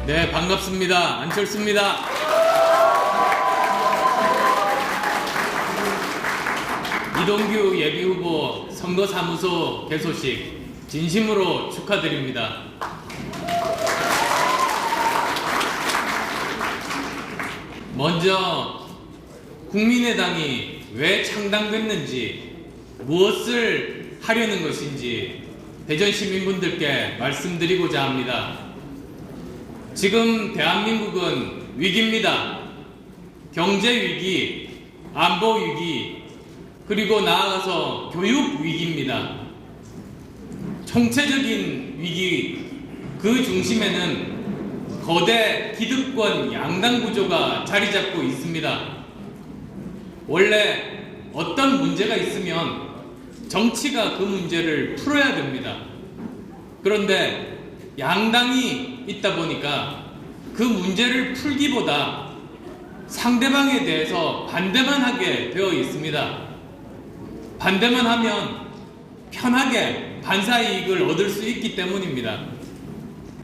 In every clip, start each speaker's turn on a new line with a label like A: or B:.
A: 네, 반갑습니다. 안철수입니다. 이동규 예비후보 선거사무소 개소식 진심으로 축하드립니다. 먼저 국민의당이 왜 창당됐는지, 무엇을 하려는 것인지 대전 시민분들께 말씀드리고자 합니다. 지금 대한민국은 위기입니다. 경제 위기, 안보 위기, 그리고 나아가서 교육 위기입니다. 총체적인 위기, 그 중심에는 거대 기득권 양당 구조가 자리 잡고 있습니다. 원래 어떤 문제가 있으면 정치가 그 문제를 풀어야 됩니다. 그런데 양당이 있다 보니까 그 문제를 풀기보다 상대방에 대해서 반대만 하게 되어 있습니다. 반대만 하면 편하게 반사이익을 얻을 수 있기 때문입니다.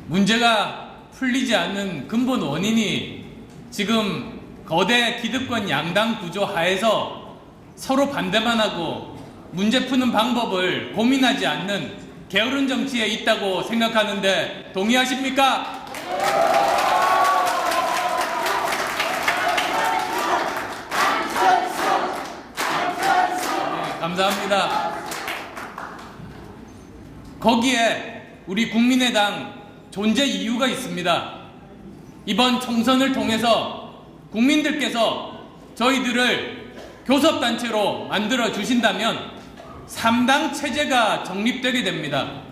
A: 문제가 풀리지 않는 근본 원인이 지금 거대 기득권 양당 구조 하에서 서로 반대만 하고 문제 푸는 방법을 고민하지 않는 게으른 정치에 있다고 생각하는데 동의하십니까? 네, 감사합니다. 거기에 우리 국민의당 존재 이유가 있습니다. 이번 총선을 통해서 국민들께서 저희들을 교섭단체로 만들어 주신다면 3당 체제가 정립되게 됩니다.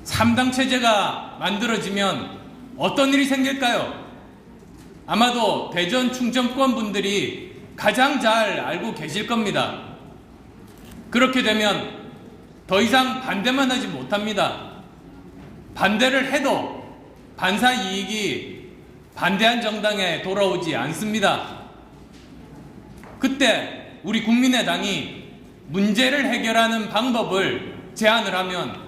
A: 3당 체제가 만들어지면 어떤 일이 생길까요? 아마도 대전 충청권 분들이 가장 잘 알고 계실 겁니다. 그렇게 되면 더 이상 반대만 하지 못합니다. 반대를 해도 반사 이익이 반대한 정당에 돌아오지 않습니다. 그때 우리 국민의당이 문제를 해결하는 방법을 제안을 하면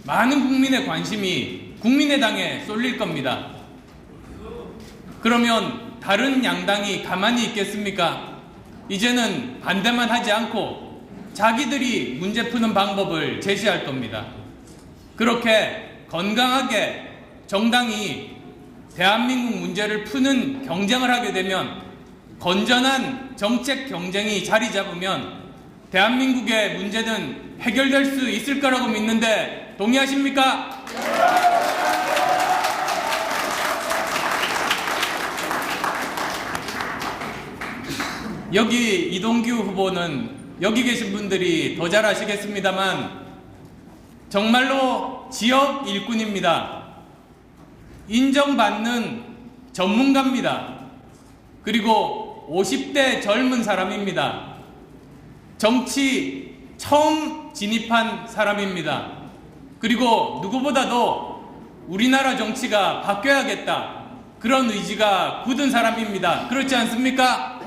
A: 많은 국민의 관심이 국민의당에 쏠릴 겁니다. 그러면 다른 양당이 가만히 있겠습니까? 이제는 반대만 하지 않고 자기들이 문제 푸는 방법을 제시할 겁니다. 그렇게 건강하게 정당이 대한민국 문제를 푸는 경쟁을 하게 되면, 건전한 정책 경쟁이 자리 잡으면 대한민국의 문제는 해결될 수 있을 거라고 믿는데 동의하십니까? 여기 이동규 후보는 여기 계신 분들이 더 잘 아시겠습니다만 정말로 지역 일꾼입니다. 인정받는 전문가입니다. 그리고 50대 젊은 사람입니다. 정치 처음 진입한 사람입니다. 그리고 누구보다도 우리나라 정치가 바뀌어야겠다, 그런 의지가 굳은 사람입니다. 그렇지 않습니까?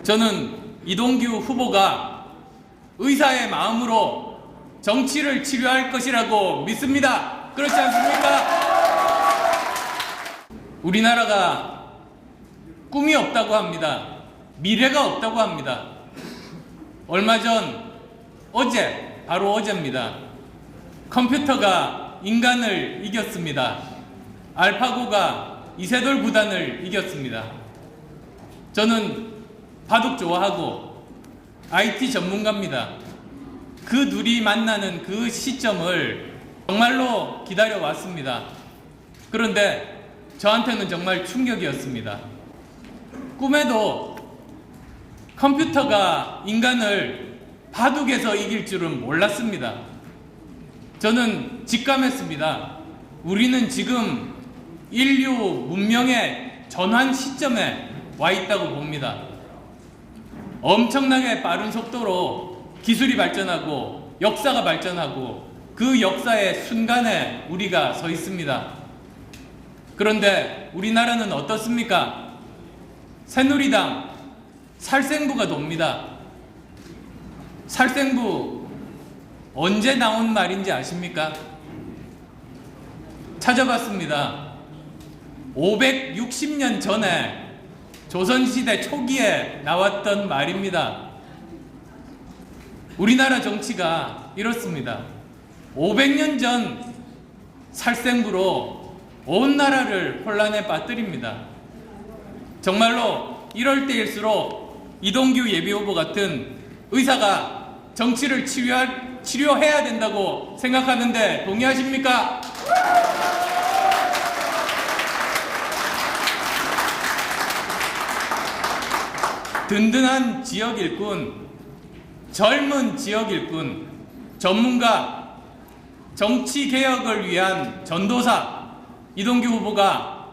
A: 저는 이동규 후보가 의사의 마음으로 정치를 치료할 것이라고 믿습니다. 그렇지 않습니까? 우리나라가 꿈이 없다고 합니다. 미래가 없다고 합니다. 얼마 전, 바로 어제입니다. 컴퓨터가 인간을 이겼습니다. 알파고가 이세돌 구단을 이겼습니다. 저는 바둑 좋아하고 IT 전문가입니다. 그 둘이 만나는 그 시점을 정말로 기다려왔습니다. 그런데 저한테는 정말 충격이었습니다. 꿈에도 컴퓨터가 인간을 바둑에서 이길 줄은 몰랐습니다. 저는 직감했습니다. 우리는 지금 인류 문명의 전환 시점에 와 있다고 봅니다. 엄청나게 빠른 속도로 기술이 발전하고 역사가 발전하고 그 역사의 순간에 우리가 서 있습니다. 그런데 우리나라는 어떻습니까? 새누리당 살생부가 돕니다. 살생부 언제 나온 말인지 아십니까? 찾아봤습니다. 560년 전에 조선시대 초기에 나왔던 말입니다. 우리나라 정치가 이렇습니다. 500년 전 살생부로 온 나라를 혼란에 빠뜨립니다. 정말로 이럴 때일수록 이동규 예비후보 같은 의사가 정치를 치료해야 된다고 생각하는데 동의하십니까? 든든한 지역 일꾼, 젊은 지역 일꾼, 전문가, 정치 개혁을 위한 전도사 이동규 후보가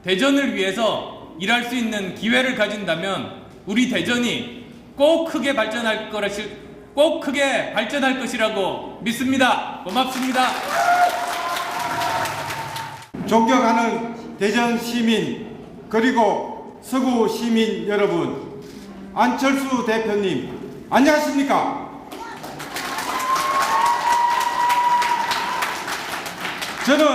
A: 대전을 위해서 일할 수 있는 기회를 가진다면 우리 대전이 꼭 크게 발전할 것이라고 믿습니다. 고맙습니다.
B: 존경하는 대전 시민 그리고 서구 시민 여러분, 안철수 대표님 안녕하십니까? 저는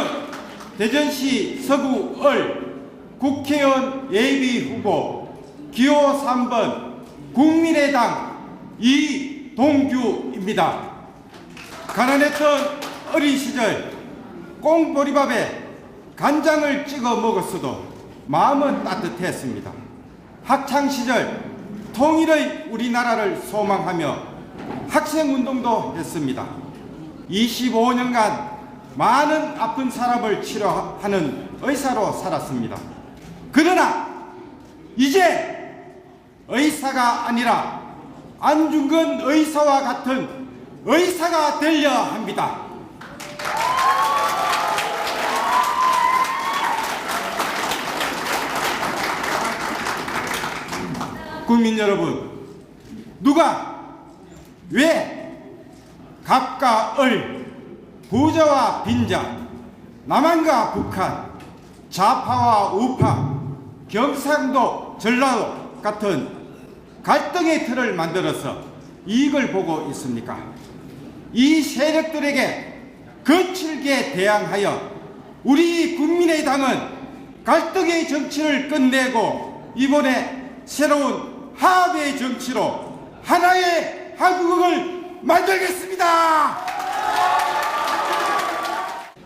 B: 대전시 서구을 국회의원 예비후보 기호 3번 국민의당 이동규입니다. 가난했던 어린 시절 꽁보리밥에 간장을 찍어 먹었어도 마음은 따뜻했습니다. 학창시절 통일의 우리나라를 소망하며 학생운동도 했습니다. 25년간 많은 아픈 사람을 치료하는 의사로 살았습니다. 그러나 이제 의사가 아니라 안중근 의사와 같은 의사가 되려 합니다. 국민 여러분, 누가 왜 갑과 을, 부자와 빈자, 남한과 북한, 좌파와 우파, 경상도, 전라도 같은 갈등의 틀을 만들어서 이익을 보고 있습니까? 이 세력들에게 거칠게 대항하여 우리 국민의당은 갈등의 정치를 끝내고 이번에 새로운 화합의 정치로 하나의 한국을 만들겠습니다.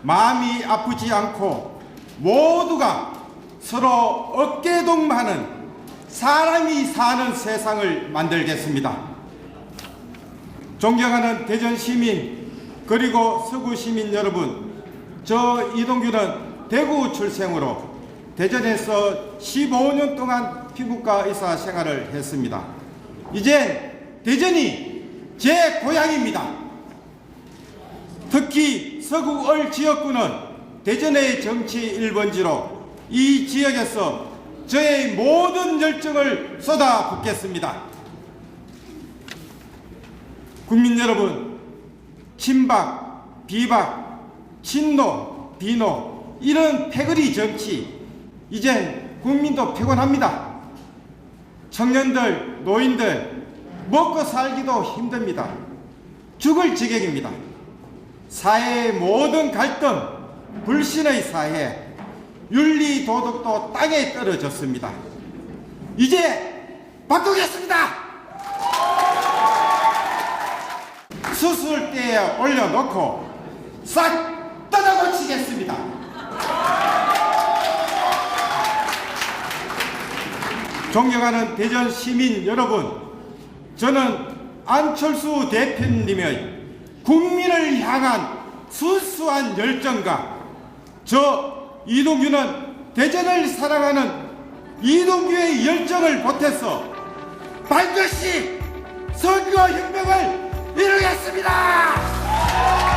B: 마음이 아프지 않고 모두가 서로 어깨동무하는 사람이 사는 세상을 만들겠습니다. 존경하는 대전 시민 그리고 서구 시민 여러분, 저 이동규는 대구 출생으로 대전에서 15년 동안 피부과 의사 생활을 했습니다. 이제 대전이 제 고향입니다. 특히 서구을 지역구는 대전의 정치 1번지로 이 지역에서 저의 모든 열정을 쏟아붓겠습니다. 국민 여러분, 친박, 비박, 친노, 비노 이런 패거리 정치 이젠 국민도 피곤합니다. 청년들, 노인들 먹고 살기도 힘듭니다. 죽을 지경입니다. 사회의 모든 갈등, 불신의 사회, 윤리 도덕도 땅에 떨어졌습니다. 이제 바꾸겠습니다. 수술대에 올려놓고 싹 뜯어고치겠습니다. 존경하는 대전 시민 여러분, 저는 안철수 대표님의 국민을 향한 순수한 열정과 저 이동규는 대전을 사랑하는 이동규의 열정을 보태서 반드시 선거혁명을 이루겠습니다.